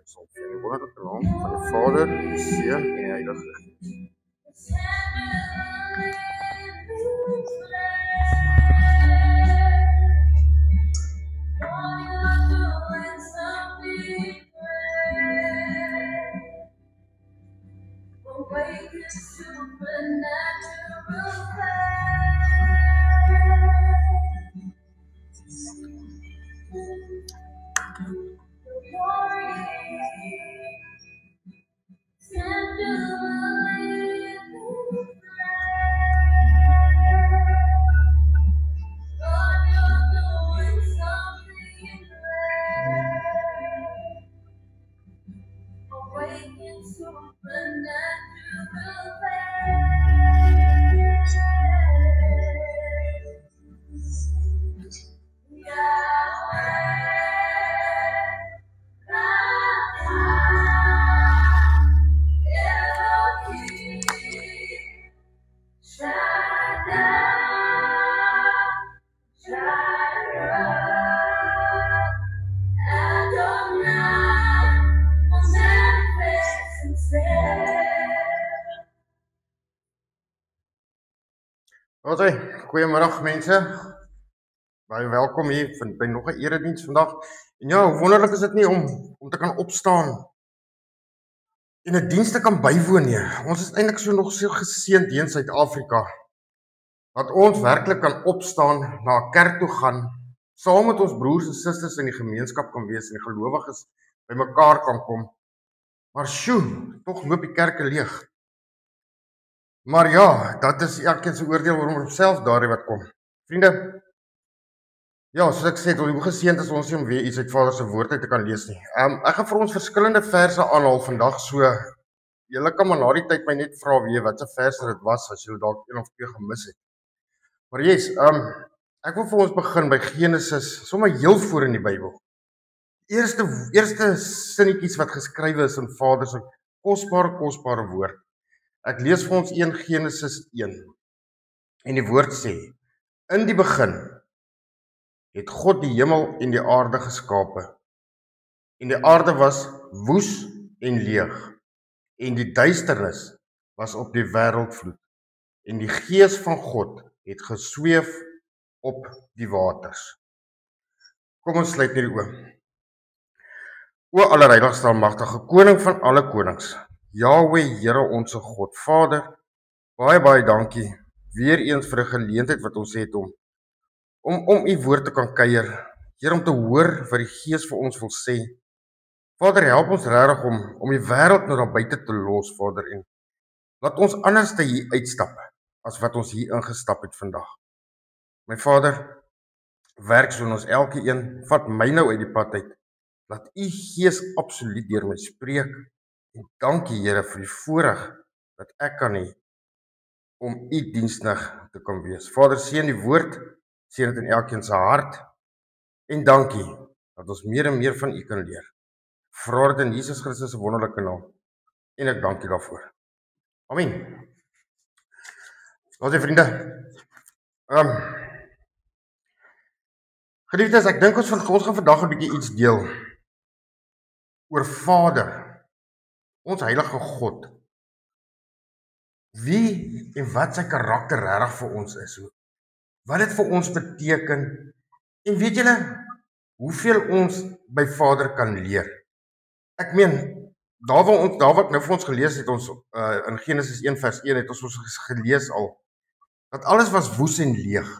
Sal vir die wonderlike naam van die Vader, die Seun en die Heilige Gees. Goeiemiddag mense, baie welkom hier by nog 'n erediens vandag. En ja, hoe wonderlik is dit nie om te kan opstaan en 'n diens te kan bywoon nie. Ons is eintlik nog so geseënd hier in Suid-Afrika dat ons werklik kan opstaan, na 'n kerk toe gaan, saam met ons broers en susters in die gemeenskap kan wees en die gelowiges by mekaar kan kom. Maar sjoe, tog loop die kerke leeg. Maar ja, dat is elkeen se oordeel oor homself daardie wat kom. Vriende, ja, soos ek sê, hoe geseënd is ons om weer iets uit Vader se woord uit te kan lees nie. Ek gaan vir ons verskillende verse aanhaal vandag, so julle kan maar na die tyd my net vra weer wat se verse dit was as julle dalk een of twee gemis het. Maar yes, ek wil vir ons begin by Genesis, sommer heel voor in die Bybel. Eerste sinnetjies wat geskrywe is in Vader se kosbare woord. Ek lees vir ons 1 Genesis 1. En die woord sê: In die begin het God die hemel en die aarde geskape. En die aarde was woes en leeg. En die duisternis was op die wêreldvloed. En die Gees van God het gesweef op die waters. Kom ons sluit net die oë. O allerheiligste almagtige koning van alle konings, Jahweh, Here onsse God, Vader, baie dankie weer eens vir 'n geleentheid wat ons het om u woord te kan kuier, Here, om te hoor wat die Gees vir ons wil sê. Vader, help ons regtig om die wêreld nou daar buite te los, Vader, en laat ons anders te hier uitstap as wat ons hier ingestap het vandag. My Vader, werk so in ons elkeen, vat my nou uit die pad uit, laat u Gees absoluut deur my spreek. En dankie, Here, vir die voorreg dat ek kan hê om u diensnig te kan wees. Vader, seën die woord, seën dit in elkeen se hart. En dankie dat ons meer en meer van u kan leer. Vra dit in Jesus Christus se wonderlike naam. En ek dank u daarvoor. Amen. Goeie vriende. Geliefdes, ek dink ons gaan vandag 'n bietjie iets deel oor Vader. Ons heilige God, wie en wat sy karakter regtig vir ons is, wat dit vir ons beteken, en weet julle, hoeveel ons by Vader kan leer. Ek meen, daar wat nou vir ons gelees het, ons in Genesis 1 vers 1 het ons gelees al, dat alles was woes en leeg.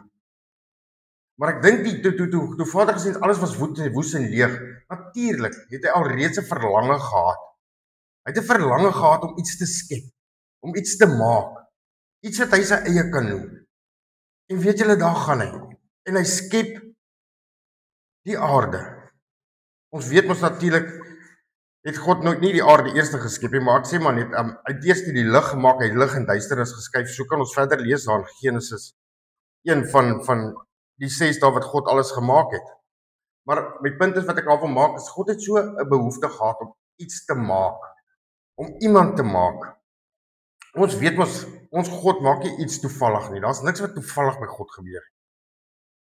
Maar ek dink toe Vader gesê het, alles was woes en leeg, natuurlik het hy al reeds 'n verlange gehad. Hy het 'n verlange gehad om iets te skep, om iets te maak, iets wat hy sy eie kan noem. En weet julle, daar gaan hy, en hy skep die aarde. Ons weet mos natuurlik, het God nooit nie die aarde eerste geskep nie, maar ek sê maar net, hy het eers die lig gemaak, hy het lig en duisternis geskuif. So kan ons verder lees daar in Genesis 1 van die 6 dae wat God alles gemaak het. Maar my punt is wat ek al wil maak, is God het so 'n behoefte gehad om iets te maak, om iemand te maak. Ons weet mos, ons God maak nie iets toevallig nie. Daar's niks wat toevallig by God gebeur.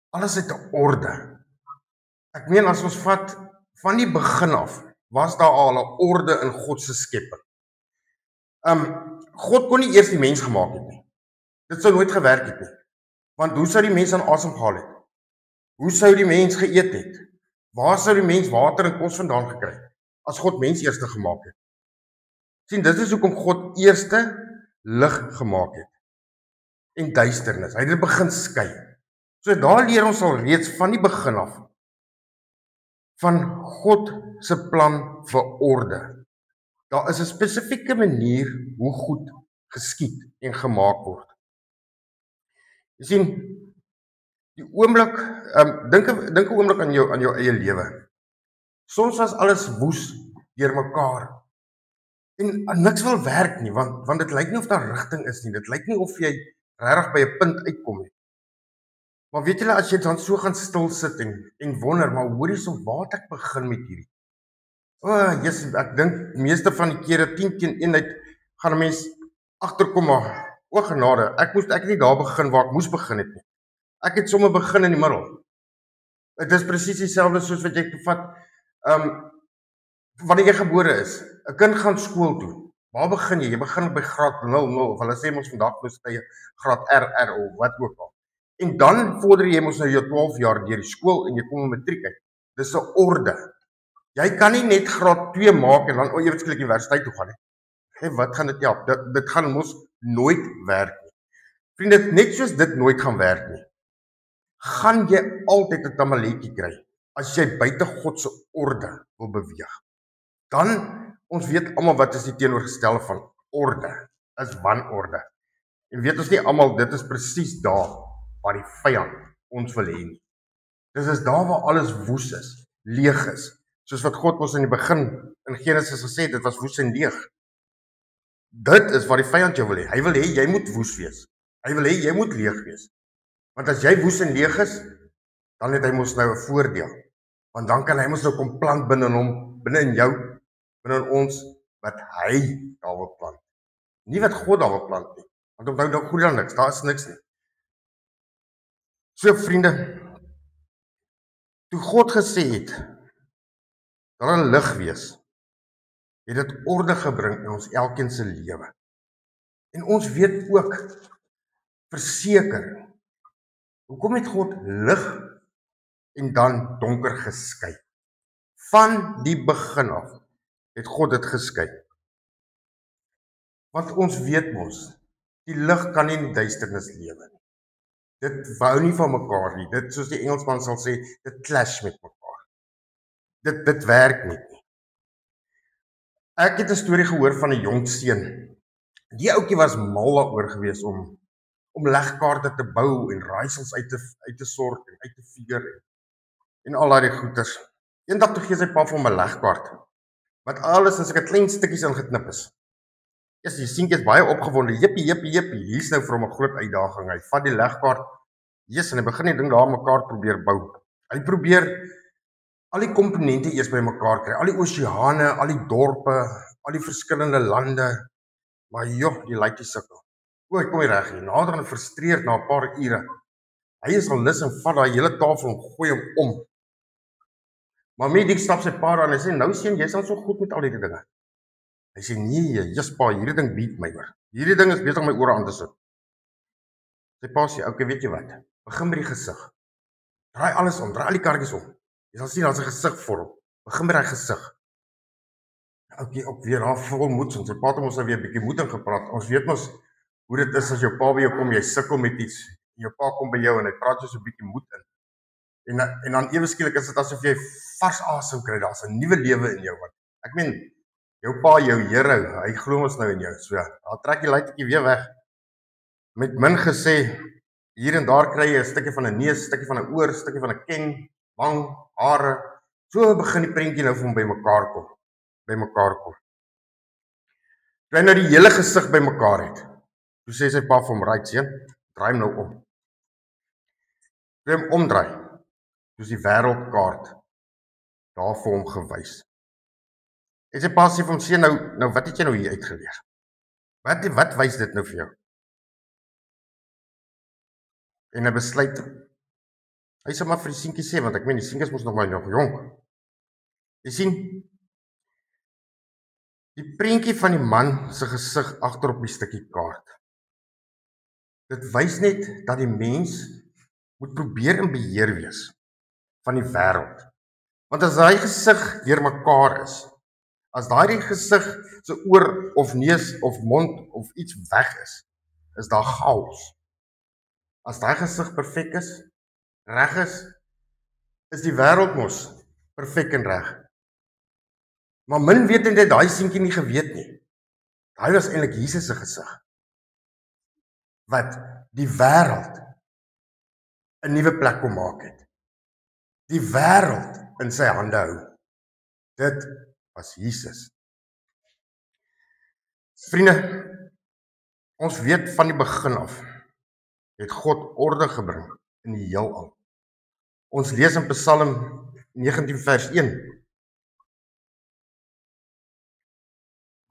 Alles het 'n orde. Ek meen, as ons vat van die begin af, was daar al 'n orde in God se skepping. God kon nie eers die mens gemaak het nie. Dit sou nooit gewerk het nie. Want hoe sou die mens aan asem gehaal het? Hoe sou die mens geëet het? Waar sou die mens water en kos vandaan gekry het? As God mens eerste gemaak het. Sien, dit is hoekom God eerste lig gemaak het. En duisternis. Hy het dit begin skei. So daar leer ons al reeds van die begin af van God se plan vir orde. Daar is 'n spesifieke manier hoe goed geskied en gemaak word. Jy sien, die oomblik, dink 'n oomblik aan jou eie lewe. Soms was alles woes deurmekaar. En niks wil werk nie, want dit lyk nie of daar rigting is nie. Dit lyk nie of jy regtig by 'n punt uitkom nie. Maar weet julle, as jy dan so gaan stil sit en wonder, maar hoor hierso, waar het ek begin met hierdie? Jesus, ek dink meeste van die kere 10 teen 1 uit gaan 'n mens agterkom, maar o genade, ek het nie daar begin waar ek moes begin het nie. Ek het sommer begin in die middel. Dit is presies dieselfde soos wat jy vat, wanneer jy gebore is. 'n Kind gaan skool toe. Waar begin jy? Jy begin by graad 00 of hulle sê mos vandag mos jy graad RR of wat ook al. En dan vorder jy mos nou jou 12 jaar deur die skool en jy kom in matriek uit. Dis 'n orde. Jy kan nie net graad 2 maak en dan ewesklik universiteit toe gaan nie. Wat gaan dit help? Dit gaan mos nooit werk nie. Vriende, net soos dit nooit gaan werk nie, gaan jy altyd 'n tamaletjie kry as jy buite God se orde wil beweeg. Dan, ons weet almal wat is die teenoorgestelde van orde, is wanorde. En weet ons nie almal, dit is presies daar waar die vyand ons wil hê nie. Dit is daar waar alles woes is, leeg is. Soos wat God ons in die begin in Genesis gesê het, dit was woes en leeg. Dit is wat die vyand jou wil hê. Hy wil hê jy moet woes wees. Hy wil hê jy moet leeg wees. Want as jy woes en leeg is, dan het hy mos nou 'n voordeel. Want dan kan hy mos nou kom plant binne in hom, binne in jou, binne in ons, wat hy daar wil plant. Nie wat God daar wil plant nie. Want onthou, daar groei dan niks, daar is niks nie. So vriende, toe God gesê het, daar 'n lig wees, het dit orde gebring in ons elkeen se lewe. En ons weet ook verseker, hoekom het God lig en dan donker geskei? Van die begin af het God dit geskei. Want ons weet mos, die lig kan nie in die duisternis lewe nie. Dit wou nie van mekaar nie. Dit, soos die Engelsman sal sê, dit clash met mekaar. Dit werk nie. Ek het 'n storie gehoor van 'n jong seun. Die ouetjie was mal daaroor gewees om legkaarte te bou en raaisels uit te sort en uit te figure en al daai goeters. Eendag toe gee sy pa vir hom 'n legkaart wat alles in sulke klein stukkies ingeknip is. Eers die seentjie is baie opgewonde. Jippie, hier's nou vir hom 'n groot uitdaging. Hy vat die legkaart, en hy begin die ding daar mekaar probeer bou. Hy probeer al die komponente eers by mekaar kry, al die oseane, al die dorpe, al die verskillende lande, maar die laaitjie sukkel. Hy kom nie reg nie, nader en frustreerd na 'n paar ure. Hy is al lus en vat daai hele tafel en gooi hom om. Maar Medik stap sy pa aan en hy sê, nou seun, jy's al so goed met al die dinge. Hy sê, nee, pa, hierdie ding beat my oor. Hierdie ding is besig om my ore aan te sit. Sy pa sê, okay, weet jy wat, begin by die gesig. Draai alles om, draai al die kaartjies om. Jy sal sien, daar's 'n gesig vorm. Begin by daai gesig. Okay, ook weer daar vol moed, ons pa het ons nou weer 'n bietjie moed ingepraat. Ons weet mos hoe dit is as jou pa by jou kom, jy sukkel met iets. En jou pa kom by jou en hy praat jou so 'n bietjie moed in. En dan ewe skielik is dit asof jy vars asem kry. Daar's 'n nuwe lewe in jou. Ek meen, jou pa, jou Here, hy glo ons nou in jou. So, dan trek jy laaitjie weer weg. Met min gesê, hier en daar kry jy 'n stukkie van 'n neus, 'n stukkie van 'n oor, 'n stukkie van 'n ken, wang, hare. So begin die prentjie nou vir hom bymekaar kom. Toe hy nou die hele gesig bymekaar het, toe sê sy pa vir hom, right seun, draai hom nou om. Toe hy hom omdraai, toe is die wêreldkaart daar vir hom gewys. En sy pa sê vir hom, seun, nou wat het jy nou hier uitgeleer? Wat wys dit nou vir jou? En hy besluit, hy sê maar vir die seentjie sê, want ek meen die seentjie is mos nog maar nog jonk. Jy sien, Die prentjie van die man se gesig agter op die stukkie kaart. Dit wys net dat die mens moet probeer in beheer wees van die wêreld. Want as daai gesig deurmekaar is, as daai gesig se oor of neus of mond of iets weg is daar chaos. As daai gesig perfek is, reg is die wêreld mos perfek en reg. Maar min weet net daai seentjie nie geweet nie. Daai was eintlik Jesus se gesig. Wat die wêreld 'n nuwe plek kom maak het. Die wêreld in sy hande hou. Dit was Jesus. Vriende, ons weet van die begin af het God orde gebring in die heelal. Ons lees in Psalm 19 vers 1.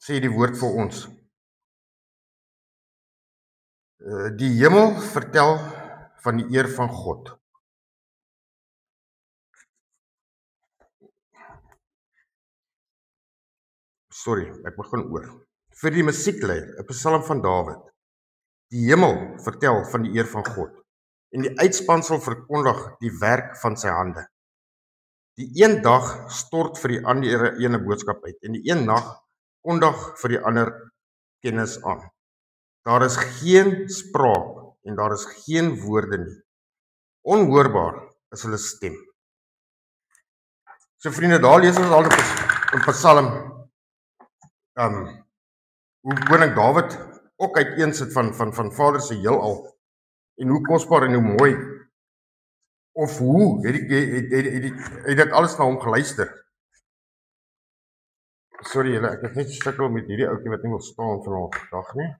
Sê die woord vir ons. Die hemel vertel van die eer van God. Sorry, ek begin oor. Vir die musiekleier, 'n Psalm van Dawid. Die hemel vertel van die eer van God en die uitspansel verkondig die werk van sy hande. Die een dag stort vir die ander ene boodskap uit en die een nag kondig vir die ander kennis aan. Daar is geen spraak en daar is geen woorde nie. Onhoorbaar is hulle stem. So vriende, daar lees ons al in Psalm hoe koning Dawid ook uiteensit van Vader se heelal en hoe kosbaar en hoe mooi of hoe het dit alles na hom geluister. Sorry julle, ek het net sukkel met hierdie ouetjie wat nie wil staan vandag nie.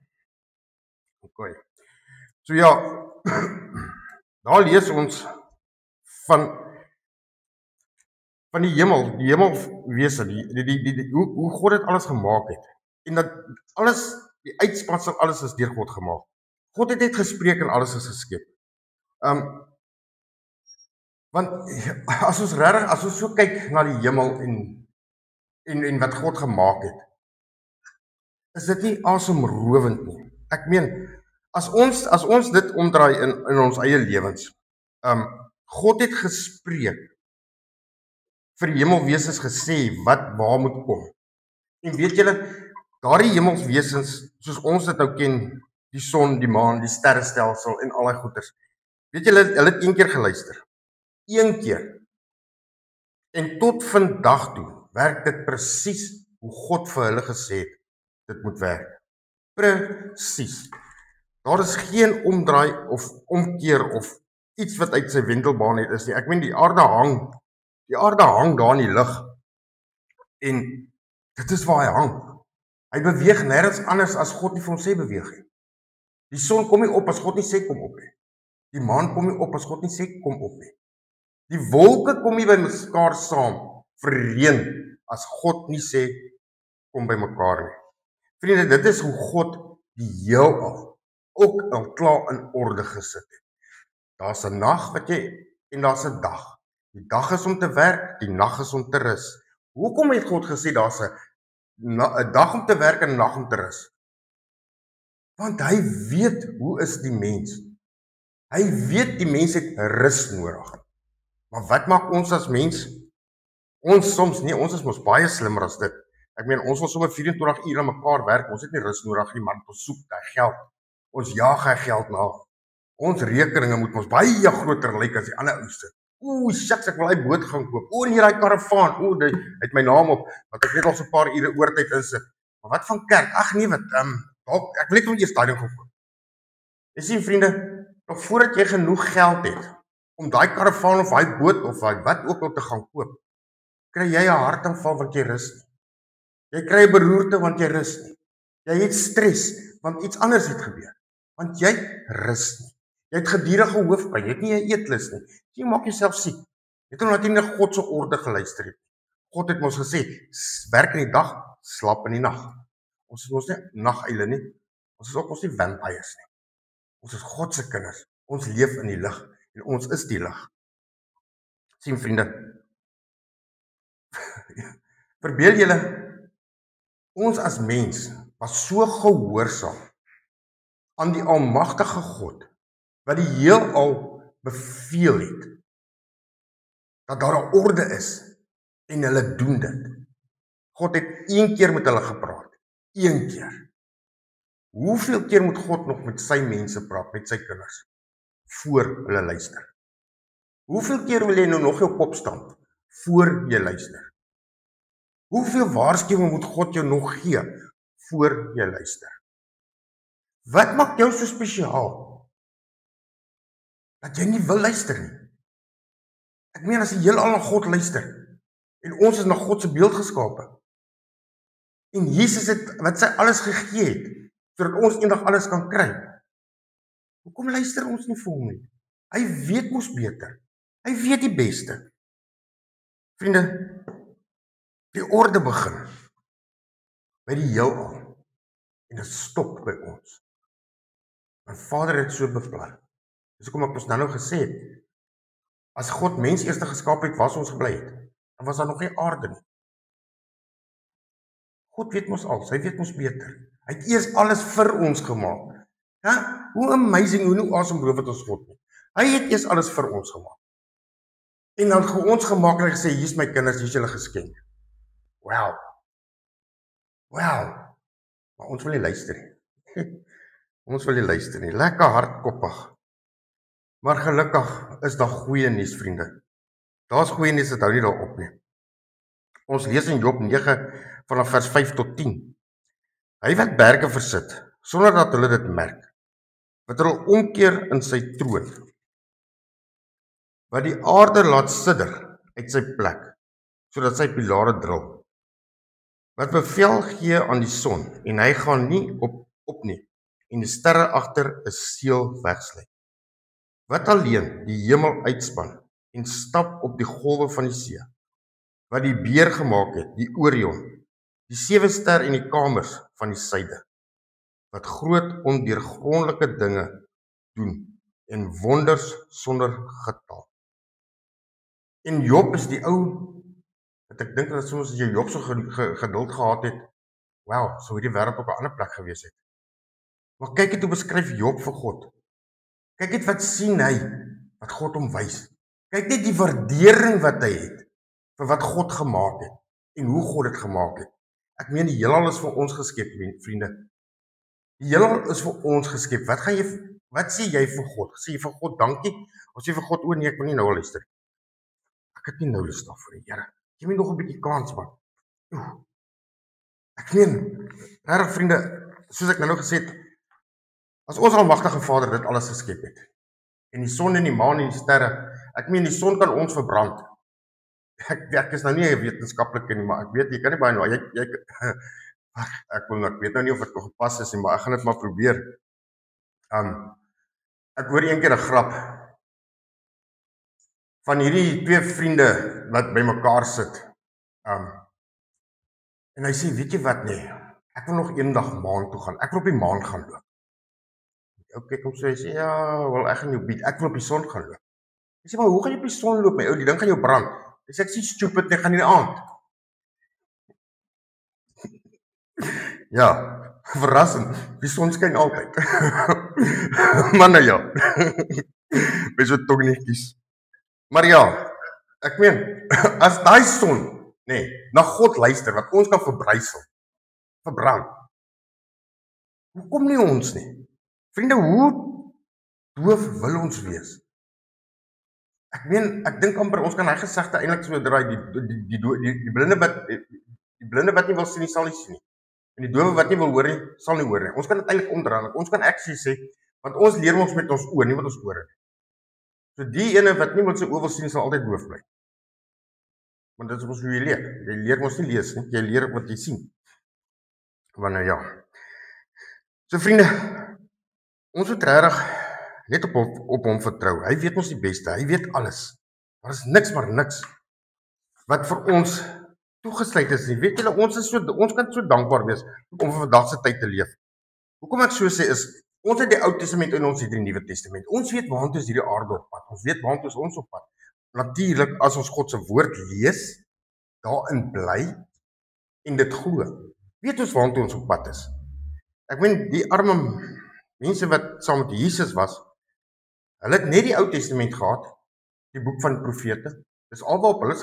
Okay. So ja, daar lees ons van die hemelwese, hoe God dit alles gemaak het. En dat alles, die uitspansel, alles is deur God gemaak. God het net gespreek en alles is geskep. Want as ons so kyk na die hemel en wat God gemaak het, is dit nie asemrowend nie. Ek meen, as ons dit omdraai in ons eie lewens, God het gespreek, vir die hemelwesens gesê waar moet kom. En weet julle, daardie hemelswesens, soos ons dit nou ken, die son, die maan, die sterrestelsel en al die goeders. Weet julle, hulle het een keer geluister. Een keer. En tot vandag toe werk dit presies hoe God vir hulle gesê het dit moet werk. Presies. Daar is geen omdraai of omkeer of iets wat uit sy wentelbaan het is nie. Ek meen die aarde hang daar in die lug. En dit is waar hy hang. Hy beweeg nêrens anders as God nie vir hom sê beweeg nie. Die son kom nie op as God nie sê kom op nie. Die maan kom nie op as God nie sê kom op nie. Die wolke kom nie by mekaar saam vir reën as God nie sê kom by mekaar nie. Vriende, dit is hoe God die heelal ook al klaar in orde gesit het. Daar's 'n nag en daar's 'n dag. Die dag is om te werk, die nag is om te rus. Hoekom het God gesê daar's 'n dag om te werk en 'n nag om te rus? Want hy weet hoe is die mens. Hy weet die mens het rus nodig. Maar wat maak ons as mens? Ons soms nie, ons is mos baie slimmer as dit. Ek meen, ons wil sommer 24 ure aan mekaar werk, ons het nie rus nodig nie, maar ons soek daai geld. Ons jaag hy geld na. Ons rekeninge moet ons baie groter lyk as die ander ouste. Shucks, ek wil hy boot gaan koop. Nee, daai karavaan. Hy het my naam op, want ek net al so 'n paar ure oortyd insit. Maar wat van kerk? Ag nee, wat ek wil net om eers daai ding gekoop. Jy sien vriende, nog voordat jy genoeg geld het om daai karavaan of daai boot of wat ook al te gaan koop, kry jy 'n hartaanval want jy rus nie. Jy kry 'n beroerte want jy rus nie. Jy het stres want iets anders het gebeur. Want jy rus nie. Jy het gedurende hoofpyn, jy het nie 'n eetlus nie. Jy maak jouself siek. Net omdat jy nie na God se orde geluister het. God het ons gesê, werk in die dag, slaap in die nag. Ons is mos nie naguile nie. Ons is ook mos nie vampires nie. Ons is God se kinders. Ons leef in die lig en ons is die lig. Sien vriende. Verbeel julle Ons as mens was so gehoorsaam aan die almagtige God, wat die heelal beveel het, dat daar 'n orde is, en hulle doen dit. God het een keer met hulle gepraat, een keer. Hoeveel keer moet God nog met sy mense praat, met sy kinders, voor hulle luister? Hoeveel keer wil jy nou nog jou kop stamp, voor jy luister? Hoeveel waarskuwing moet God jou nog gee, voor jy luister? Wat maak jou so spesiaal, dat jy nie wil luister nie? Ek meen, as die heelal na God luister, en ons is na God se beeld geskape, en Jesus het, wat sy alles gegee het, sodat ons eendag alles kan kry. Hoekom luister ons nie vir hom nie? Hy weet mos beter. Hy weet die beste. Vriende, die orde begin by die heelal, en dit stop by ons. My Vader het so beplan. Dis hoekom ek ons nou gesê het, as God mens eers geskaap het, was ons gebly het, dan was daar nog nie aarde nie. God weet mos alles, hy weet mos beter. Hy het eers alles vir ons gemaak. Ja? Hoe amazing, hoe awesome beloof ons God nie. Hy het eers alles vir ons gemaak. En dan ons gemaak en gesê, hier is my kinders, hier is julle geskenk. Wow. Wow. Maar ons wil nie luister nie. Ons wil nie luister nie. Lekker hardkoppig. Maar gelukkig is daar goeie nuus, vriende. Daar's goeie nuus, dit hou nie daarop nie. Ons lees in Job 9 vanaf vers 5 tot 10. Hy wat berge versit, sonder dat hulle dit merk, wat hulle omkeer in sy troon, wat die aarde laat sidder uit sy plek, sodat sy pilare dril, wat bevel gee aan die son, en hy gaan nie op nie, en die sterre agter 'n seël wegsluit, wat alleen die hemel uitspan, en stap op die golwe van die see, wat die beer gemaak het, die Orion, die 7 ster en die kamers van die suide, wat groot ondeurgrondelike dinge doen, en wonders sonder getal. En Job is die ou, wat ek dink dat soms as jy Job so geduld gehad het, wow, sou hierdie wêreld op 'n ander plek gewees het. Maar kyk het hoe beskryf Job vir God. Kyk het wat sien hy, wat God hom wys. Kyk net die waardering wat hy het, vir wat God gemaak het, en hoe God dit gemaak het. Ek meen, die heelal is vir ons geskep, vriende. Die heelal is vir ons geskep. Wat sê jy vir God? Sê jy vir God dankie? Of sê jy vir God, o nee, ek wil nie nou luister. Ek het nie nou lus daarvoor, Here. Gee my nog 'n bietjie kans, man. Ek meen, regtig vriende, soos ek nou gesê het, as ons almagtige Vader dit alles geskep het, en die son en die maan en die sterre, ek meen, die son kan ons verbrand. Ek is nou nie 'n wetenskaplike nie, maar ek weet, jy kan nie baie nou, ek weet nou nie of dit nog gepas is nie, maar ek gaan dit maar probeer. Ek hoor een keer 'n grap van hierdie 2 vriende wat by mekaar sit. En hy sê, weet jy wat nee, ek wil nog eendag maan toe gaan, ek wil op die maan gaan loop. Ou kyk hom so, hy sê, ja, wel ek gaan jou bied, ek wil op die son gaan loop. Hy sê, maar hoe gaan jy op die son loop, my ou, die ding gaan jou brand. Hy sê, ek sê stupid, ek gaan in die aand. Ja, verrassend, die son skyn altyd. Maar nou ja, wees so tognietjies. Maar ja, ek meen, as daai son, nee, na God luister, wat ons kan verbrand, hoekom nie ons nie? Vriende, hoe doof wil ons wees? Ek meen, ek dink amper, ons kan hy gesegde eintlik so draai, die blinde wat nie wil sien nie, sal nie sien nie. En die dowe wat nie wil hoor nie, sal nie hoor nie. Ons kan dit eintlik omdraai. Ons kan actually sê, want ons leer ons met ons oë, nie met ons ore nie. So die ene wat nie met sy oë wil sien, sal altyd doof bly. Want dit is mos hoe jy leer. Jy leer mos nie lees nie, jy leer wat jy sien. Want nou ja. So vriende, ons moet regtig net op hom vertrou. Hy weet ons die beste, hy weet alles. Daar is niks maar niks wat vir ons toegesluit is nie. Weet julle, ons kan so dankbaar wees om vir vandag se tyd te leef. Hoekom ek so sê is, ons het die Ou Testament en ons het die Nuwe Testament. Ons weet waantoe is hierdie aarde op pad. Ons weet waantoe is ons op pad. Natuurlik, as ons God se woord lees, daarin bly en dit glo. weet ons waartoe ons op pad is. Ek meen, die arme mense wat saam met Jesus was, hulle het net die Ou Testament gehad, die boek van profete. Dis alwaar op hulle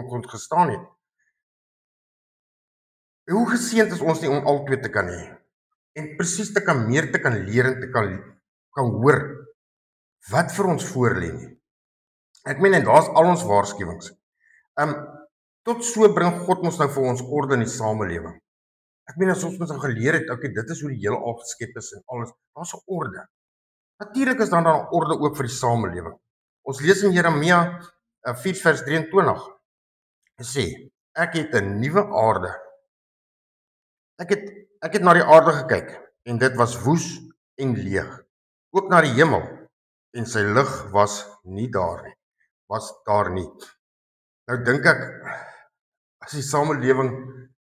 kon gestaan het. Hoe geseënd is ons nie om al twee te kan hê en presies te kan meer te kan leer en te kan hoor wat vir ons voorlê nie. Ek meen, en daar's al ons waarskuwings. Tot so bring God ons nou vir ons orde in die samelewing. Ek meen, as ons nou geleer het, okay, dit is hoe die hele aard geskep is en alles, daar's 'n orde. Natuurlik is daar dan 'n orde ook vir die samelewing. Ons lees in Jeremia 4 vers 23. Dit sê, ek het 'n nuwe aarde. Ek het na die aarde gekyk en dit was woes en leeg. Ook na die hemel en sy lig was daar nie. Nou dink ek, as die samelewing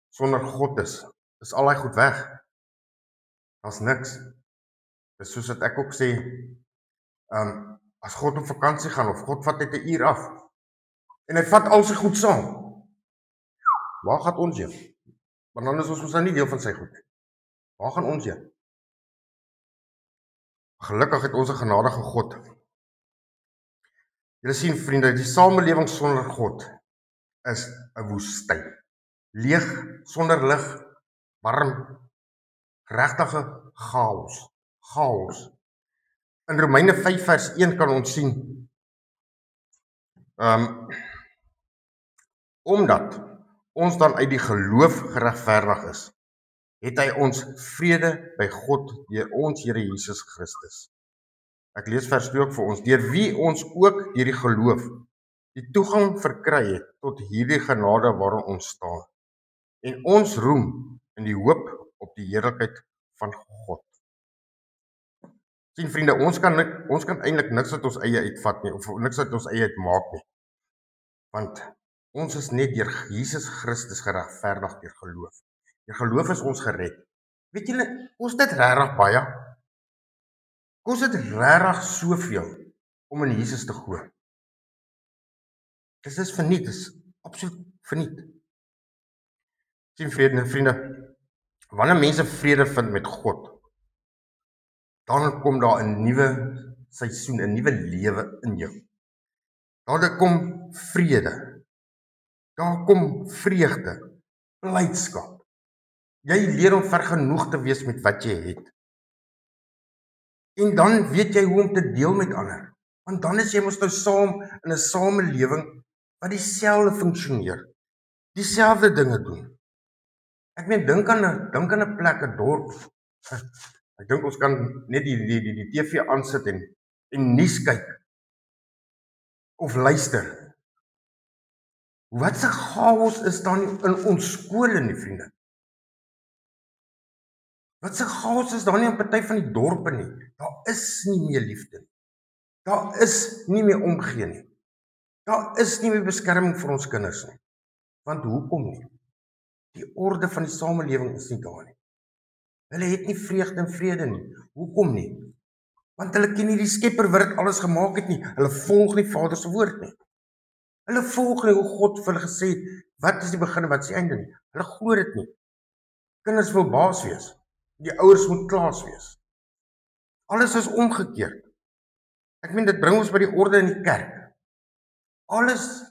sonder God is al daai goed weg. Daar's niks. Dis soos wat ek ook sê, as God op vakansie gaan of God vat net 'n uur af en hy vat al sy goed saam, waar gaan ons heen? Want dan is ons nou nie deel van sy goed nie. Waar gaan ons heen? Gelukkig het ons 'n genadige God. Julle sien vriende, die samelewing sonder God is 'n woestyn. Leeg, sonder lig, warm, regtige chaos. In Romeine 5 vers 1 kan ons sien, omdat ons dan uit die geloof geregverdig is, het hy ons vrede by God deur ons Here Jesus Christus. Ek lees vers 2 ook vir ons, deur wie ons ook deur die geloof die toegang verkry het tot hierdie genade waarin ons staan. En ons roem in die hoop op die heerlikheid van God. Sien vriende, ons kan eintlik niks uit ons eie uitvat nie, of niks uit ons eie uitmaak nie. Want ons is net deur Jesus Christus geregverdig deur geloof. Deur geloof is ons gered. Weet julle, kos dit regtig baie? Kos dit regtig soveel om in Jesus te glo? Dit is verniet, dit is absoluut verniet. Sien vriende, wanneer mense vrede vind met God, dan kom daar 'n nuwe seisoen, 'n nuwe lewe in jou. Daar kom vrede. Daar kom vreugde, blydskap. Jy leer om vergenoeg te wees met wat jy het. En dan weet jy hoe om te deel met ander. Want dan is jy mos nou saam in 'n samelewing wat dieselfde funksioneer, dieselfde dinge doen. Ek meen, dink aan 'n plek, 'n dorp. Ek dink ons kan net die TV aansit en nuus kyk of luister. Wat 'n chaos is daar nie in ons skole nie, vriende. Wat 'n chaos is daar nie in party van die dorpe nie. Daar is nie meer liefde nie. Daar is nie meer omgee nie. Daar is nie meer beskerming vir ons kinders nie. Want hoekom nie? Die orde van die samelewing is nie daar nie. Hulle het nie vreugde en vrede nie. Hoekom nie? Want hulle ken nie die Skepper wat dit alles gemaak het nie. Hulle volg nie Vader se woord nie. Hulle volg nie hoe God vir hulle gesê het, wat is die begin en wat is die einde nie. Hulle glo dit nie. Kinders wil baas wees. Die ouers moet klaas wees. Alles is omgekeerd. Ek meen, dit bring ons by die orde in die kerk. Alles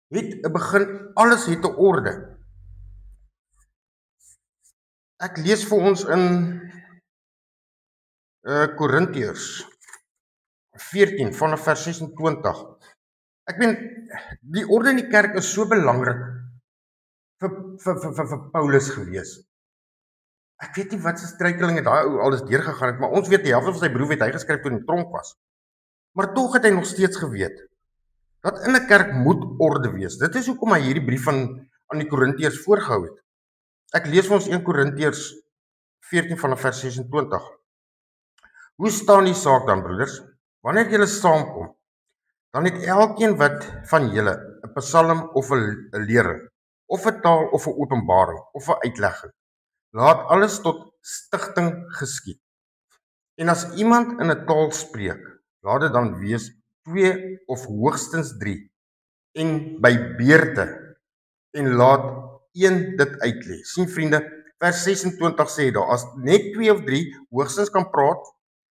het 'n begin, alles het 'n orde. Ek lees vir ons in Korintiërs 14 vanaf vers 26. Ek meen, die orde in die kerk is so belangrik vir Paulus gewees. Ek weet nie wat se struikelinge daai ou alles deurgegaan het, maar ons weet die helfte van sy brief het hy geskryf toe in die tronk was. Maar tog het hy nog steeds geweet dat in 'n kerk moet orde wees. Dit is hoekom hy hierdie brief aan die Korintiërs voorgehou het. Ek lees vir ons 1 Korintiërs 14 vanaf vers 26. Hoe staan die saak dan, broeders? Wanneer julle saamkom, dan het elkeen wat van julle 'n psalm of 'n lering, of 'n taal of 'n openbaring of 'n uitlegging. Laat alles tot stigting geskied. En as iemand in 'n taal spreek, laat dit dan wees 2 of hoogstens 3 en by beurte, en laat een dit uitlê. Sien vriende, vers 26 sê daar, as net 2 of 3 hoogstens kan praat,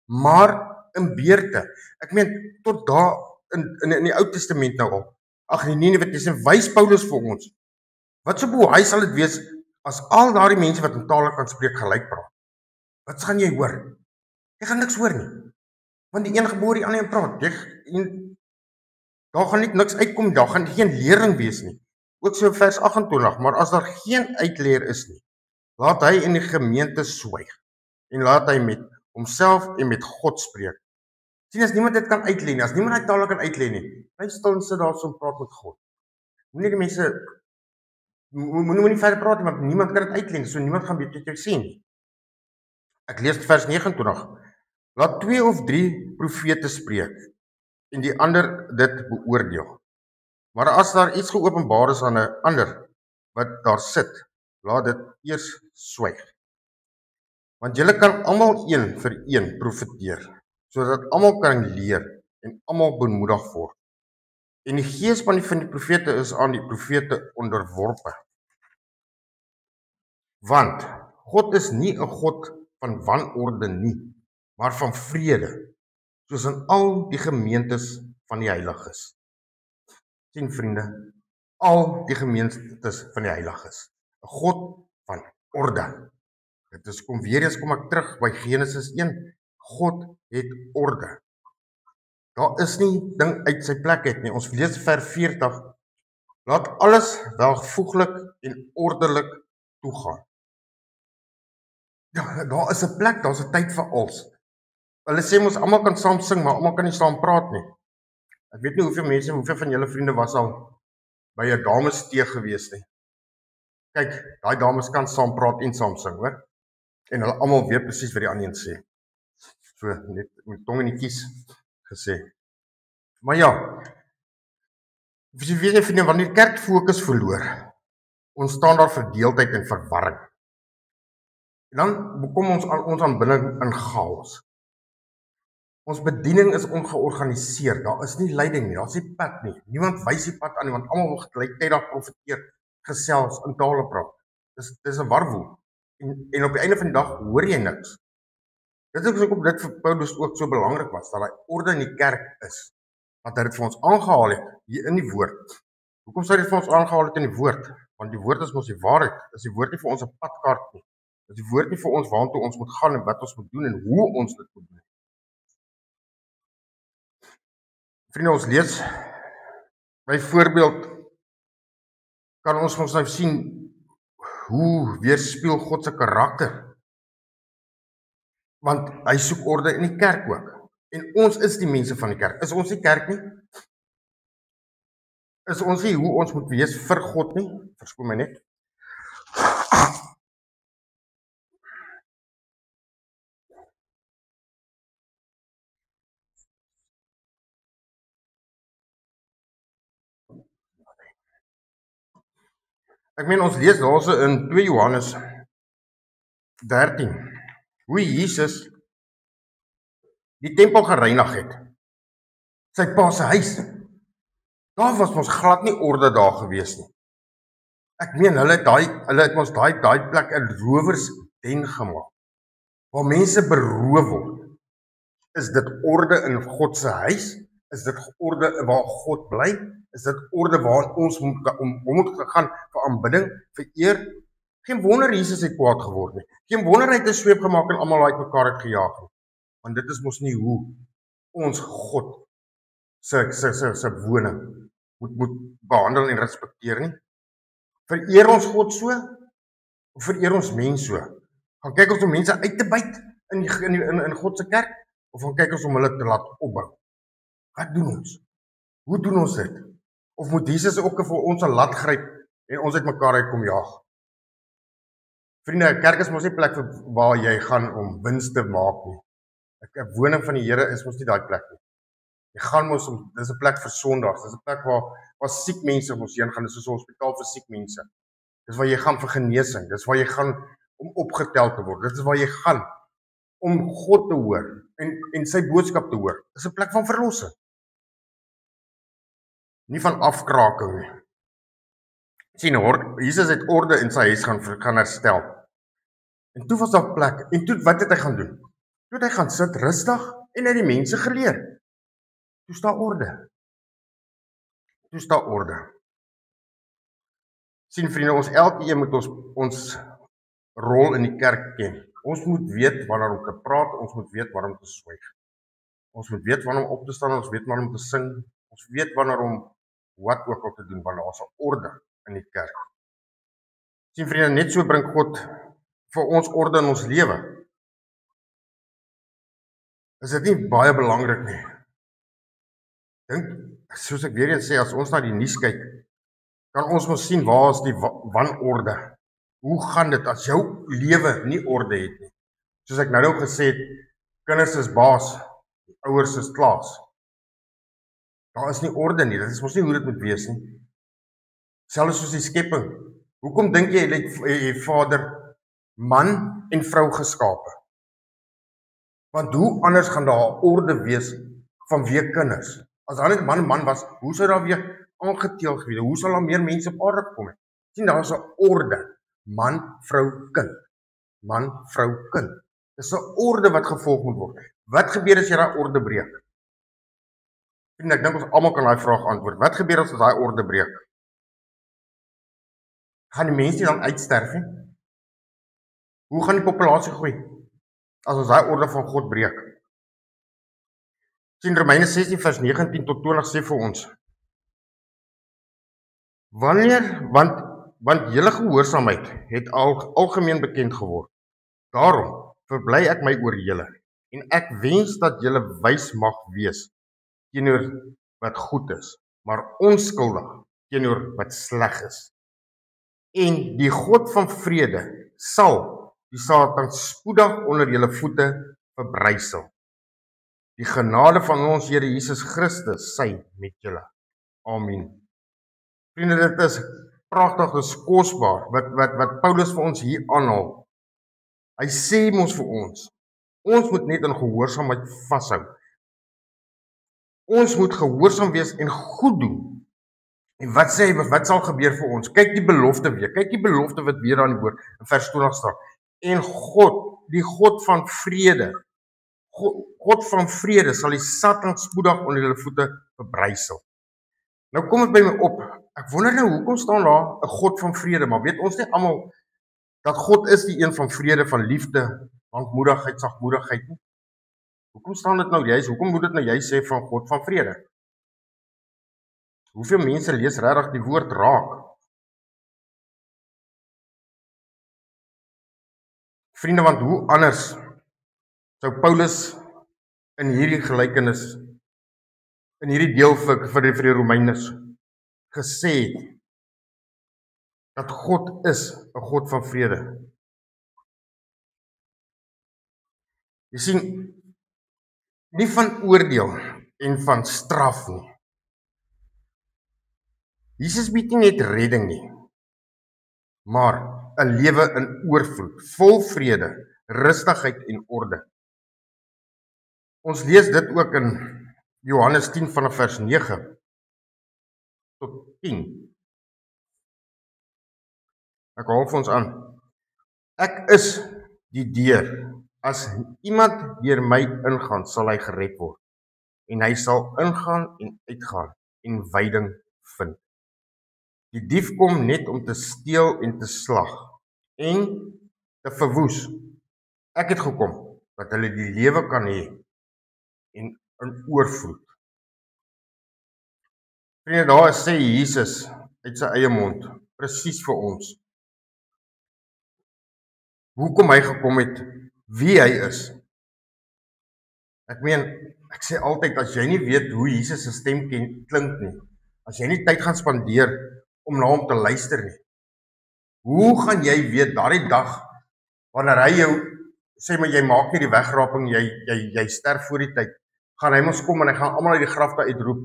maar in beurte. Ek meen, tot daar in die Ou Testament nou al, ag in die Nuwe Testament, wys Paulus vir ons, wat so boei sal dit wees, as al daardie mense wat in tale kan spreek gelyk praat. Wat gaan jy hoor? Jy gaan niks hoor nie. Want die een gebore, die ander een praat. Daar gaan net niks uitkom, daar gaan geen lering wees nie. Ook so vers 28, maar as daar geen uitleer is nie, laat hy in die gemeente swyg en laat hy met homself en met God spreek. Sien, as niemand dit kan uitlei nie, as niemand die tale kan uitlei nie, bly stil en sit daar so en praat met God. Moenie die mense moenie verder praat nie, want niemand kan dit uitlei nie, so niemand gaan weet wat jy sê nie. Ek lees vers 29. Laat 2 of 3 profete spreek en die ander dit beoordeel. Maar as daar iets geopenbaar is aan 'n ander wat daar sit, laat dit eers swyg. Want julle kan almal een vir een profeteer, sodat almal kan leer en almal bemoedig word. En die gees van die profete is aan die profete onderworpe. Want God is nie 'n God van wanorde nie, maar van vrede, soos in al die gemeentes van die heiliges. Sien vriende, al die gemeentes van die heiliges. 'n God van orde. Dit is kom ek terug by Genesis 1. God het orde. Daar is nie ding uit sy plek uit nie. Ons lees vers 40. Laat alles welvoeglik en ordelik toegaan. Ja, daar is 'n plek, daar's 'n tyd vir alles. Hulle sê ons almal kan saam sing, maar almal kan nie saam praat nie. Ek weet nie hoeveel van julle vriende was al by 'n damestee gewees nie. Kyk, daai dames kan saam praat en saam sing, hoor? En hulle almal weet presies wat die ander een sê. So net met tong in die kies gesê. Maar ja, jy weet vriende, wanneer die kerk fokus verloor, ontstaan daar verdeeldheid en verwarring. En dan kom ons aan binne in chaos. Ons bediening is ongeorganiseer. Daar is nie leiding nie, daar's nie pad nie. Niemand wys die pad aan nie, want almal wil gelyktydig profeteer, gesels, in tale praat. Dis 'n warwoel. En op die einde van die dag hoor jy niks. Dit is hoekom dit vir Paulus ook so belangrik was, dat hy orde in die kerk is. Want hy het vir ons aangehaal het hier in die woord. Hoekom sou hy dit vir ons aangehaal het in die woord? Want die woord is mos die waarheid. Is die woord nie vir ons 'n padkaart nie? Is die woord nie vir ons waartoe ons moet gaan en wat ons moet doen en hoe ons dit moet doen? Vriende, ons lees byvoorbeeld kan ons nou sien hoe weerspieël God se karakter. Want hy soek orde in die kerk ook. En ons is die mense van die kerk. Is ons nie kerk nie? Is ons nie hoe ons moet wees vir God nie? Verskoon my net. Ek meen ons lees daarso in 2 Johannes 13 hoe Jesus die tempel gereinig het. Sy pa se huis. Daar was ons glad nie orde daar gewees nie. Ek meen hulle het ons daai plek 'n rowersden gemaak. Waar mense beroof word. Is dit orde in God se huis? Is dit orde waar God bly? Is dit orde waar ons moet gaan vir aanbidding, vir eer? Geen wonder Jesus het kwaad geword nie. Geen wonder hy het 'n sweep gemaak en almal uit mekaar het gejaag nie. Want dit is mos nie hoe ons God se woning moet behandel en respekteer nie. Vereer ons God so of vereer ons mens so? Gaan kyk ons om mense uit te byt in God se kerk of gaan kyk ons om hulle te laat opbou? Wat doen ons? Hoe doen ons dit? Of moet Jesus ook vir ons 'n lat gryp en ons uit mekaar uitkom jaag? Vriende, kerk is mos nie 'n plek waar jy gaan om wins te maak nie. 'n Woning van die Here is mos nie daai plek nie. Jy gaan mos dis 'n plek vir sondags, dis 'n plek waar siek mense mos heen gaan, dis 'n hospitaal vir siek mense. Dis waar jy gaan vir genesing, dis waar jy gaan om opgetel te word. Dit is waar jy gaan om God te hoor en sy boodskap te hoor. Dis 'n plek van verlossing. Nie van afkraking nie. Sien, Jesus het orde in sy huis gaan herstel. En toe was daar plek. En toe, wat het hy gaan doen? Toe het hy gaan sit rustig en hy die mense geleer. Toe is daar orde. Toe is daar orde. Sien vriende, ons elkeen moet ons rol in die kerk ken. Ons moet weet wanneer om te praat, ons moet weet wanneer om te swyg. Ons moet weet wanneer om op te staan, ons weet wanneer om te sing, ons weet wanneer om wat ook al te doen, want daar is 'n orde in die kerk. Sien vriende, net so bring God vir ons orde in ons lewe. Is dit nie baie belangrik nie? Dink, soos ek weer eens sê, as ons na die nuus kyk, kan ons mos sien waar is die wanorde. Hoe gaan dit as jou lewe nie orde het nie? Soos ek nou gesê het, kinders is baas, die ouers is klaas. Daar is nie orde nie, dit is mos nie hoe dit moet wees nie. Selfs soos die skepping. Hoekom dink jy het Vader man en vrou geskape? Want hoe anders gaan daar 'n orde wees vanweë kinders? As daar net man was, hoe sou daar weer aangeteel gewees? Hoe sal daar meer mense op aarde kom het? Sien, daar is 'n orde. Man, vrou, kind. Man, vrou, kind. Dis 'n orde wat gevolg moet word. Wat gebeur as jy daai orde breek? En ek dink ons almal kan daai vraag antwoord. Wat gebeur as ons daai orde breek? Gaan die mense dan uitsterf nie? Hoe gaan die populasie groei as ons daai orde van God breek? Sien, Romeine 16 vers 19 tot 20 sê vir ons: want julle gehoorsaamheid het algemeen bekend geword. Daarom verbly ek my oor julle en ek wens dat julle wys mag wees teenoor wat goed is, maar onskuldig teenoor wat sleg is. En die God van vrede sal die Satan spoedig onder julle voete verbrysel. Die genade van ons Here Jesus Christus sy met julle. Amen. Vriende, dit is pragtig, dit is kosbaar wat Paulus vir ons hier aanhaal. Hy sê mos vir ons moet net in gehoorsaamheid vashou. Ons moet gehoorsaam wees en goed doen. En wat sê hy, wat sal gebeur vir ons? Kyk die belofte weer. Kyk die belofte wat weer aan die woord in vers 20 staan. En God, die God van vrede, God van vrede sal die Satan spoedig onder julle voete verbrysel. Nou kom dit by my op. Ek wonder nou hoekom staan daar 'n God van vrede, maar weet ons nie almal dat God is die een van vrede, van liefde, lankmoedigheid, sagmoedigheid nie? Hoekom staan dit nou juist? Hoekom moet dit nou juist sê van God van vrede? Hoeveel mense lees regtig die woord raak? Vriende, want hoe anders sou Paulus in hierdie gelykenis, in hierdie deel vir die Romeines gesê het, dat God is 'n God van vrede. Jy sien, nie van oordeel en van straf nie. Jesus bied nie net redding nie, maar 'n lewe in oorvloed, vol vrede, rustigheid en orde. Ons lees dit ook in Johannes 10 vanaf vers 9 tot 10. Ek haal vir ons aan. Ek is die deur. As iemand deur my ingaan, sal hy gered word. En hy sal ingaan en uitgaan en veiding vind. Die dief kom net om te steel en te slag en te verwoes. Ek het gekom dat hulle die lewe kan hê en in oorvloed. Vriende, daar sê Jesus uit sy eie mond presies vir ons hoekom hy gekom het, wie hy is. Ek meen, ek sê altyd, as jy nie weet hoe Jesus se stem klink nie, as jy nie tyd gaan spandeer om na hom te luister nie, hoe gaan jy weet daardie dag wanneer hy jou sê maar jy maak nie die wegraping, jy sterf voor die tyd, gaan hy mos kom en hy gaan almal uit die grafte uitroep.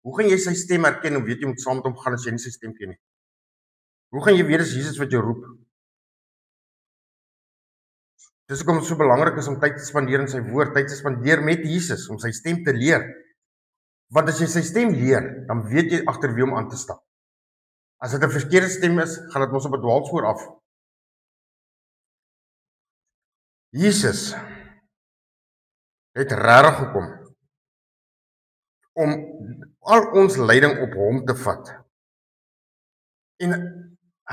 Hoe gaan jy sy stem herken en weet jy moet saam met hom gaan as jy nie sy stem ken nie? Hoe gaan jy weet as Jesus wat jou roep? Dis hoekom dit so belangrik is om tyd te spandeer in sy woord, tyd te spandeer met Jesus, om sy stem te leer. Want as jy sy stem leer, dan weet jy agter wie om aan te stap. As dit 'n verkeerde stem is, gaan dit mos op 'n dwaalspoor af. Jesus het regtig gekom om al ons lyding op hom te vat. En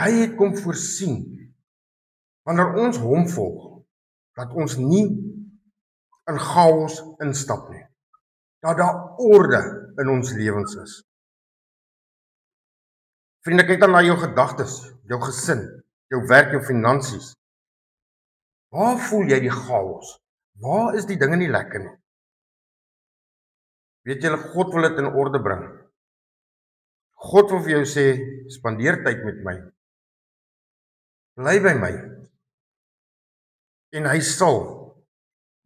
hy het kom voorsien, wanneer ons hom volg, dat ons nie in chaos instap nie. Dat daar orde in ons lewens is. Vriende, kyk dan na jou gedagtes, jou gesin, jou werk, jou finansies. Waar voel jy die chaos? Waar is die dinge nie lekker nie? Weet julle, God wil dit in orde bring. God wil vir jou sê, spandeer tyd met my. Bly by my. En hy sal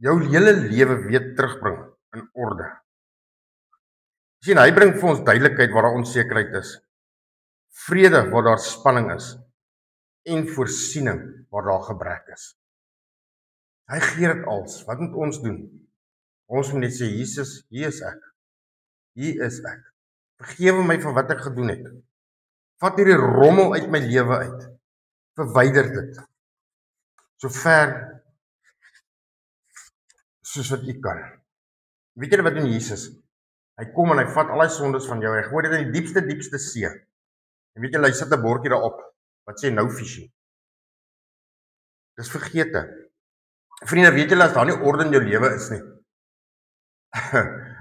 jou hele lewe weer terugbring in orde. Sien, hy bring vir ons duidelikheid waar daar onsekerheid is. Vrede waar daar spanning is. En voorsiening waar daar gebrek is. Hy gee dit als. Wat moet ons doen? Ons moet net sê, Jesus, hier is ek. Hier is ek. Vergewe my van wat ek gedoen het. Vat hierdie rommel uit my lewe uit. Verwyder dit. So ver soos wat u kan. Weet julle wat doen Jesus? Hy kom en hy vat al die sondes van jou. Hy gooi dit in die diepste see. En weet julle, hy sit 'n bordjie daarop wat sê no fishing. Dis vergete. Vriende, weet julle as daar nie orde in jou lewe is nie.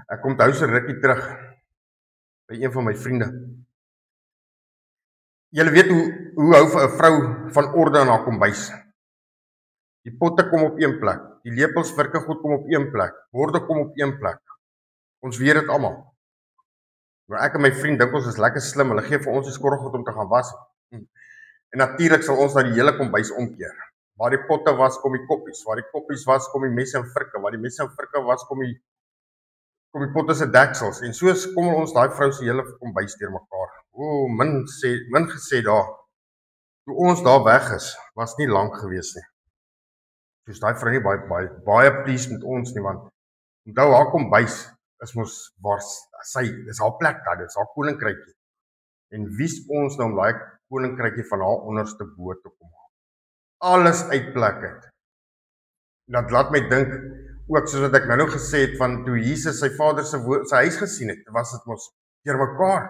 Ek onthou so rukkie terug by een van my vriende. Julle weet hoe hou 'n vrou van orde in haar kombuis. Die potte kom op een plek, die lepels, virke goed kom op een plek, borde kom op een plek. Ons weet dit almal. Maar ek en my vriend dink ons is lekker slim, hulle gee vir ons die skorrelgoed om te gaan was. En natuurlik sal ons na die hele kombuis omkeer. Waar die potte was, kom die koppies. Waar die koppies was, kom die messe en virke. Waar die messe en virke was, kom die potte se deksels. En soos kom ons daai vrou se hele kombuis deur mekaar. Min gesê daar. Toe ons daar weg is, was nie lank gewees nie. Soos daai vrou nie baie pleased met ons nie, want onthou haar kombuis is mos waar dis haar plek daar, dis haar koninkrykie. En wie's ons nou om daai koninkrykie van haar onderste bo te kom? Alles uit plek uit. Dat laat my dink, ook soos wat ek nou gesê het, van toe Jesus sy vader sy huis gesien het, was dit mos deur mekaar.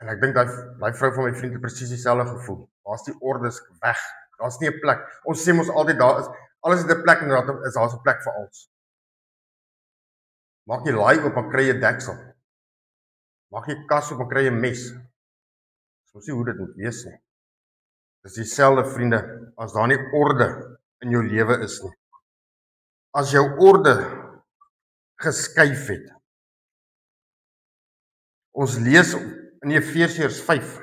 En ek dink daai vrou van my vriend het presies dieselfde gevoel. Daar's die ordes weg. Daar's nie 'n plek. Ons sê mos altyd daar is alles het 'n plek en daar is 'n plek vir alles. Maak jy laai oop en kry jy deksel. Maak jy kas oop en kry jy mes. Dis mos nie hoe dit moet wees nie. Dis dieselfde, vriende, as daar nie orde in jou lewe is nie. As jou orde geskuif het. Ons lees in Efesiërs 5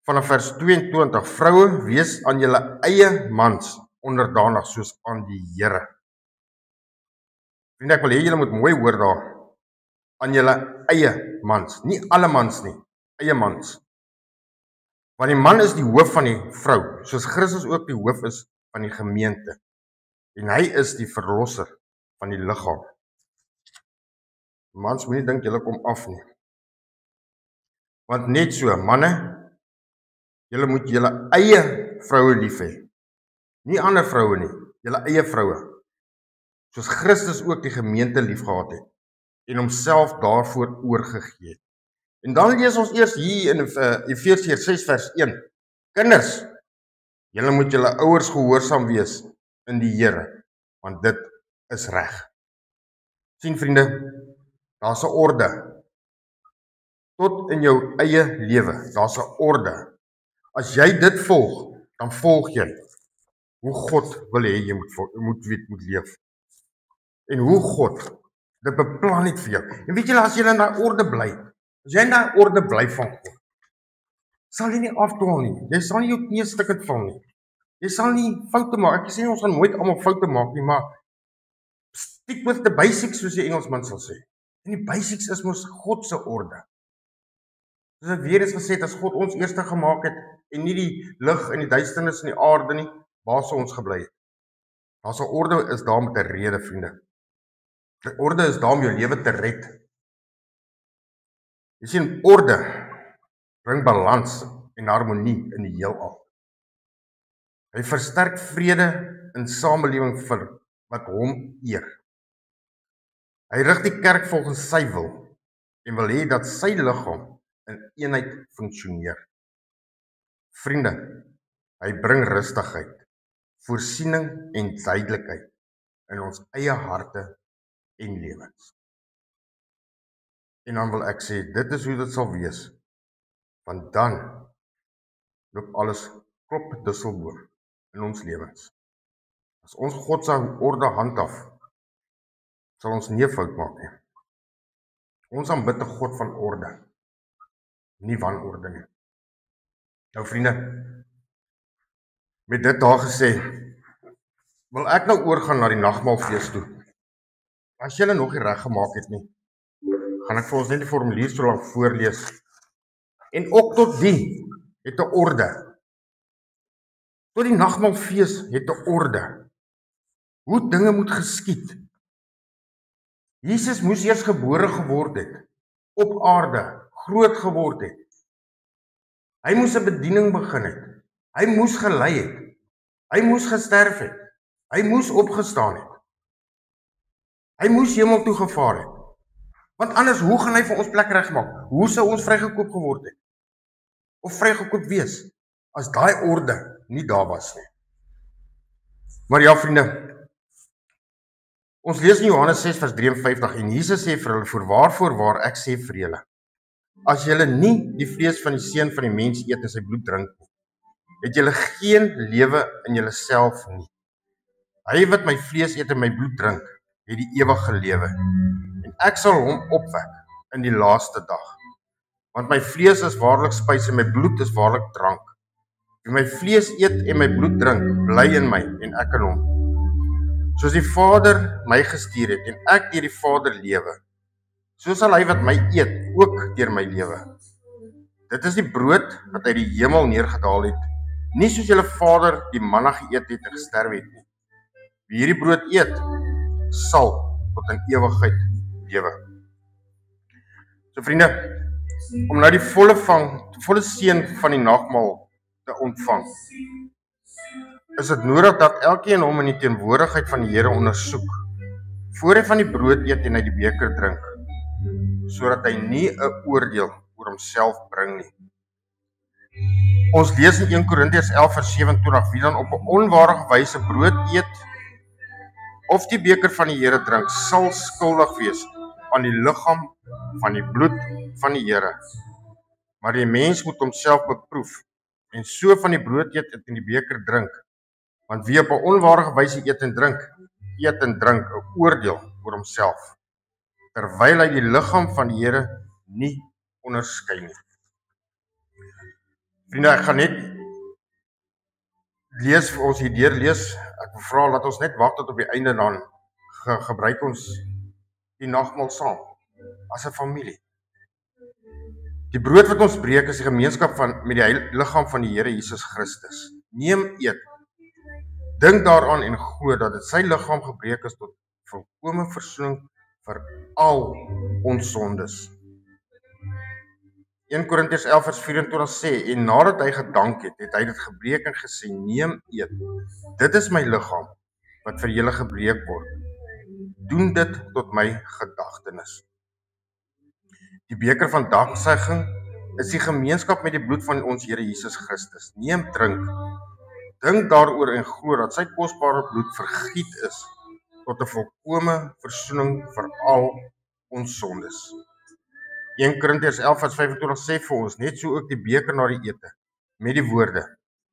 vanaf vers 22, vroue, wees aan julle eie mans onderdanig soos aan die Here. Vriende, ek wil hê julle moet mooi hoor daar. Aan julle eie mans, nie alle mans nie, eie mans. Want die man is die hoof van die vrou, soos Christus ook die hoof is van die gemeente. En hy is die verlosser van die liggaam. Mans moenie dink julle kom af nie. Want net so, manne, julle moet julle eie vroue lief hê. Nie ander vroue nie, julle eie vroue. Soos Christus ook die gemeente lief gehad het en homself daarvoor oorgegee het. En dan lees ons eers hier in Efesiërs 6 vers 1. Kinders, julle moet julle ouers gehoorsaam wees in die Here, want dit is reg. Sien vriende, daar's 'n orde. Tot in jou eie lewe, daar's 'n orde. As jy dit volg, dan volg jy hoe God wil hê jy moet leef. En hoe God dit beplan het vir jou. En weet julle, as jy in daai orde bly, as jy in daai orde bly van God, sal jy nie afdwaal nie. Jy sal nie jou knie stukkend val nie. Jy sal nie foute maak. Ek sê ons gaan nooit almal foute maak nie, maar stick with the basics, soos die Engelsman sal sê. En die basics is mos God se orde. Soos ek weer eens gesê het, as God ons eerste gemaak het en nie die lig en die duisternis in die aarde nie, waar sou ons gebly het? Daar's 'n orde is daar met 'n rede, vriende. Die orde is daar om jou lewe te red. Jy sien, orde bring balans en harmonie in die heelal. Hy versterk vrede in samelewing vir wat hom eer. Hy rig die kerk volgens sy wil en wil hê dat sy liggaam in eenheid funksioneer. Vriende, hy bring rustigheid, voorsiening en duidelikheid in ons eie harte en lewens. En dan wil ek sê, dit is hoe dit sal wees, want dan loop alles klop dusselboom in ons lewens. As ons God se orde handhaaf, sal ons nie 'n fout maak nie. Ons aanbid 'n God van orde, nie wanorde nie. Nou vriende, met dit daar gesê, wil ek nou oorgaan na die nagmaalfees toe. As julle nog nie reg gemaak het nie, gaan ek vir ons net die formulier so lank voorlees. En ook tot die het 'n orde. Tot die nagmaalfees het 'n orde. Hoe dinge moet geskied. Jesus moes eers gebore geword het, op aarde, groot geword het. Hy moes 'n bediening begin het. Hy moes gelei het. Hy moes gesterf het. Hy moes opgestaan het. Hy moes hemel toe gevaar het. Want anders, hoe gaan hy vir ons plek regmaak? Hoe sou ons vrygekoop geword het? Of vrygekoop wees, as daai orde nie daar was nie? Maar ja, vriende, ons lees in Johannes 6 vers 53 en Jesus sê vir hulle, voorwaar ek sê vir julle, as julle nie die vlees van die seun van die mens eet en sy bloed drink nie, het julle geen lewe in julleself nie. Hy wat my vlees eet en my bloed drink, het die ewige lewe. En ek sal hom opwek in die laaste dag. Want my vlees is waarlik spys en my bloed is waarlik drank. Wie my vlees eet en my bloed drink, bly in my en ek in hom. Soos die Vader my gestuur het en ek deur die Vader lewe, so sal hy wat my eet ook deur my lewe. Dit is die brood wat uit die hemel neergedaal het, nie soos julle Vader die manna geëet het en gesterf het nie. Wie hierdie brood eet, sal tot in ewigheid lewe. So vriende, om nou die volle seën van die nagmaal te ontvang, is dit nodig dat elkeen hom in die teenwoordigheid van die Here ondersoek, voor hy van die brood eet en uit die beker drink, sodat hy nie 'n oordeel oor homself bring nie. Ons lees in 1 Korintiërs 11 vers 27, wie dan op 'n onwaardige wyse brood eet of die beker van die Here drink, sal skuldig wees aan die liggaam van die bloed van die Here. Maar die mens moet homself beproef en so van die brood eet en die beker drink. Want wie op 'n onwaardige wyse eet en drink 'n oordeel oor homself, terwyl hy die liggaam van die Here nie onderskei nie. Vriende, ek gaan net lees vir ons hier deurlees. Ek vra dat ons net wag tot op die einde, dan gebruik ons die nagmaal saam as 'n familie. Die brood wat ons breek is die gemeenskap met die liggaam van die Here Jesus Christus. Neem, eet. Dink daaraan en glo dat dit sy liggaam gebreek is tot volkome versoening vir al ons sondes. 1 Korintiërs 11 vers 24 sê, en nadat hy gedank het, het hy dit gebreek en gesê, neem, eet. Dit is my liggaam wat vir julle gebreek word. Doen dit tot my gedagtenis. Die beker van danksegging is die gemeenskap met die bloed van ons Here Jesus Christus. Neem, drink. Dink daaroor en glo dat sy kosbare bloed vergiet is tot 'n volkome versoening vir al ons sondes. 1 Korintiërs 11 vers 25 sê vir ons, net so ook die beker na die ete, met die woorde,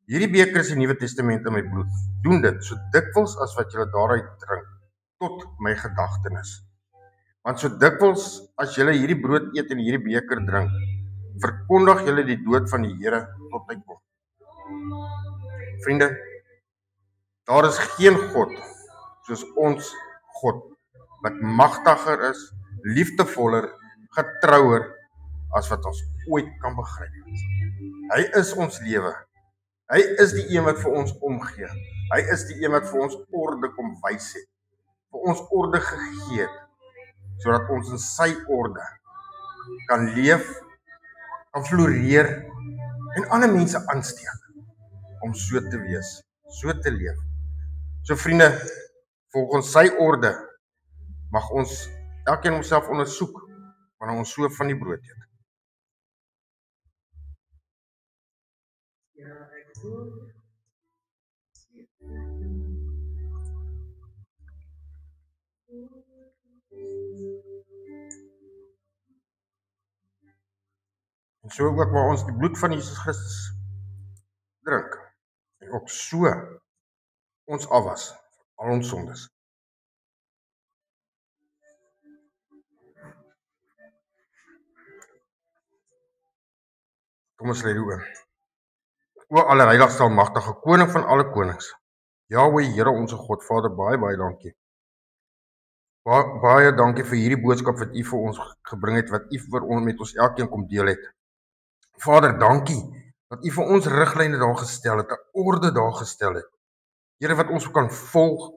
hierdie beker is die Nuwe Testament in my bloed. Doen dit so dikwels as wat julle daaruit drink, tot my gedagtenis. Want so dikwels as julle hierdie brood eet en hierdie beker drink, verkondig julle die dood van die Here tot hy kom. Vriende, daar is geen God soos ons God, wat magtiger is, liefdevoller, getrouer, as wat ons ooit kan begryp. Hy is ons lewe. Hy is die een wat vir ons omgee. Hy is die een wat vir ons orde kom wys het, vir ons orde gegee het, sodat ons in sy orde kan leef, kan floreer en ander mense aansteek om so te wees so te leef. So vriende, volgens sy orde mag ons elkeen homself ondersoek wanneer ons so van die brood eet. En so ook waar ons die bloed van Jesus Christus drink, en ook so ons afwas van al ons sondes. Kom ons lê die oor. O allerheiligste almagtige koning van alle konings, Jahwe, Here onze God, Vader, baie dankie. Baie dankie vir hierdie boodskap wat U vir ons gebring het, wat U vir ons met ons elkeen kom deel het. Vader, dankie dat U vir ons riglyne daar gestel het, 'n orde daar gestel het. Here, wat ons kan volg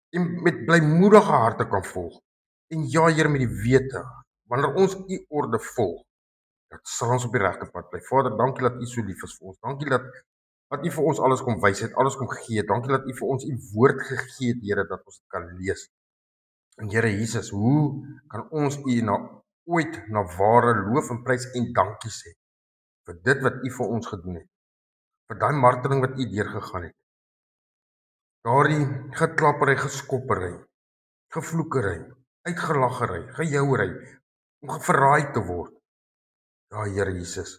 en met blymoedige harte kan volg. En ja, Here, met die wete, wanneer ons U orde volg, dat sal ons op die regte pad bly. Vader, dankie dat U so lief is vir ons. Dankie dat U vir ons alles kom wys het, alles kom gee het. Dankie dat U vir ons U woord gegee het, Here, dat ons dit kan lees. En Here Jesus, hoe kan ons U ooit na ware loof en prys en dankie sê vir dit wat U vir ons gedoen het, vir daai marteling wat U deurgegaan het, daardie geklappery, geskoppery, gevloekery, uitgelaggery, gejouery, om verraai te word. Ja, Here Jesus,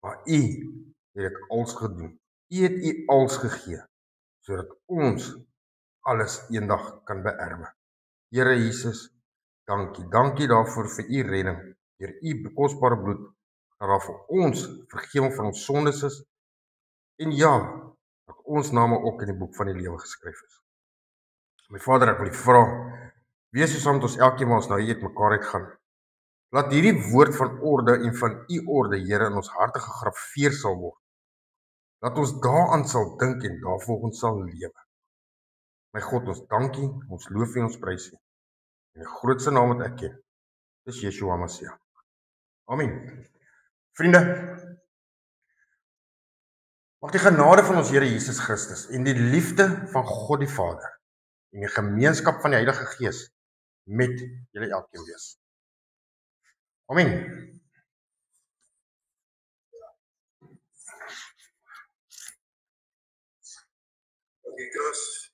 maar U het dit als gedoen. U het U als gegee, sodat ons alles eendag kan beerwe. Here Jesus, dankie. Dankie daarvoor vir U redding, deur U kosbare bloed, dat daar vir ons vergifnis van ons sondes is, en ja, dat ons name ook in die boek van die lewe geskryf is. My Vader, ek wil U vra, wees so saam met ons elkeen waar ons nou hier uit mekaar uitgaan. Laat hierdie woord van orde en van U orde, Here, in ons harte gegraveer sal word. Dat ons daaraan sal dink en daarvolgens sal lewe. My God, ons dankie, ons loof en ons prys U. In die grootste naam wat ek ken, dis Yeshua Mashiach. Amen. Vriende, mag die genade van ons Here Jesus Christus en die liefde van God die Vader en die gemeenskap van die Heilige Gees met julle elkeen wees. Amen. Okay, guys.